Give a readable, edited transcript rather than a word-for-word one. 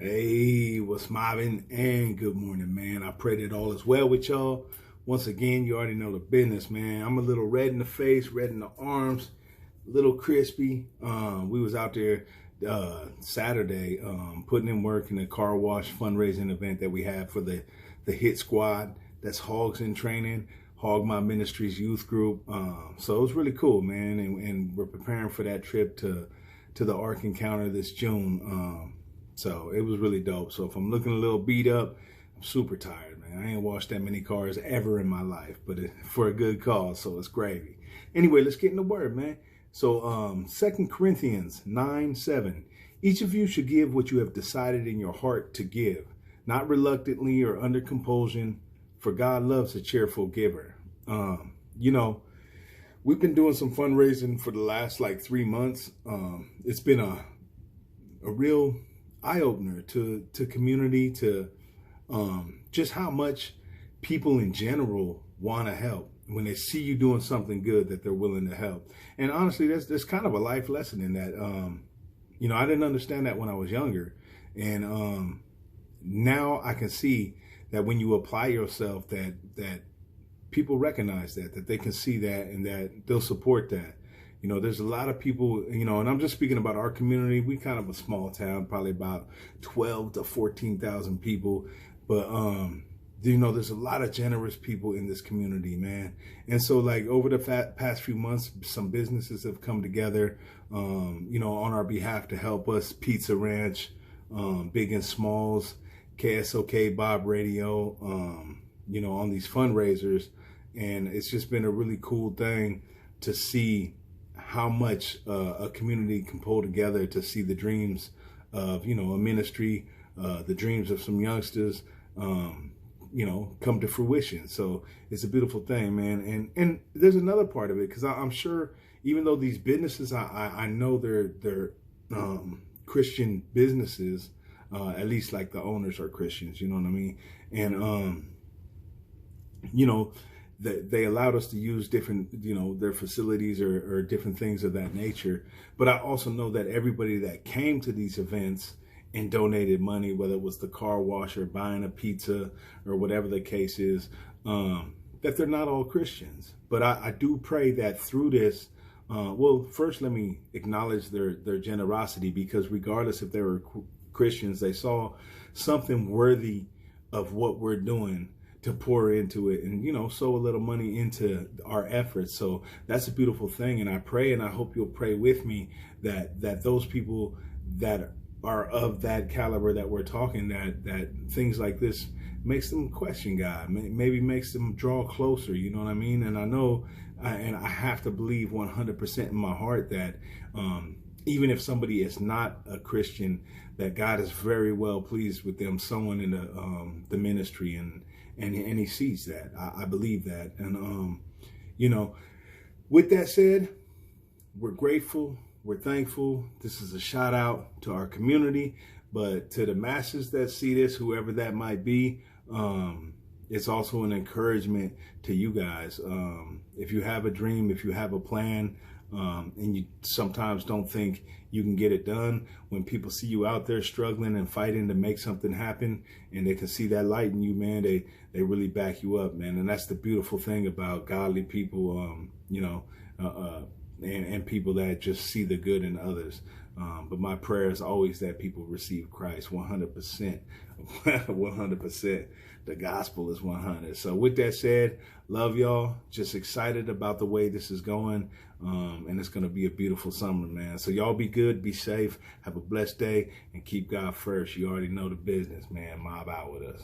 Hey, what's mobbing? And good morning, man. I pray that all is well with y'all. Once again, you already know the business, man. I'm a little red in the face, red in the arms, a little crispy. We was out there Saturday putting in work in the car wash fundraising event that we had for the hit squad. That's Hogs in Training, Hog Mob Ministries youth group. So it was really cool, man. And we're preparing for that trip to the Ark Encounter this June. So it was really dope. So if I'm looking a little beat up, I'm super tired, man. I ain't washed that many cars ever in my life, but for a good cause, so it's gravy. Anyway, let's get in the word, man. So 2 Corinthians 9:7. Each of you should give what you have decided in your heart to give, not reluctantly or under compulsion, for God loves a cheerful giver. We've been doing some fundraising for the last 3 months. It's been a real eye-opener to community, to just how much people in general want to help. When they see you doing something good, that they're willing to help. And honestly, there's kind of a life lesson in that. I didn't understand that when I was younger. And now I can see that when you apply yourself, that people recognize that they can see that, and that they'll support that. There's a lot of people, and I'm just speaking about our community. We kind of a small town, probably about 12 to 14,000 people. But, there's a lot of generous people in this community, man. And so over the past few months, some businesses have come together, on our behalf to help us. Pizza Ranch, Big and Smalls, KSOK, Bob Radio, on these fundraisers. And it's just been a really cool thing to see how much a community can pull together to see the dreams of, a ministry, the dreams of some youngsters, come to fruition. So it's a beautiful thing, man. And there's another part of it, because I'm sure even though these businesses, I know they're Christian businesses, at least the owners are Christians, you know what I mean? And, they allowed us to use different, their facilities or different things of that nature. But I also know that everybody that came to these events and donated money, whether it was the car wash or buying a pizza or whatever the case is, that they're not all Christians. But I do pray that through this, first let me acknowledge their generosity, because regardless if they were Christians, they saw something worthy of what we're doing to pour into it and, sow a little money into our efforts. So that's a beautiful thing. And I pray, and I hope you'll pray with me, that those people that are of that caliber that we're talking, that things like this makes them question God, maybe makes them draw closer, you know what I mean? And I know, and I have to believe 100% in my heart that even if somebody is not a Christian, that God is very well pleased with them sowing in the ministry, and he sees that. I believe that. And, with that said, we're grateful. We're thankful. This is a shout out to our community, but to the masses that see this, whoever that might be, it's also an encouragement to you guys. If you have a dream, if you have a plan, and you sometimes don't think you can get it done, when people see you out there struggling and fighting to make something happen, and they can see that light in you, man, they really back you up, man. And that's the beautiful thing about godly people, and people that just see the good in others. But my prayer is always that people receive Christ 100%. 100%. The gospel is 100. So with that said, love y'all. Just excited about the way this is going. And it's going to be a beautiful summer, man. So y'all be good, be safe, have a blessed day, and keep God first. You already know the business, man. Mob out with us.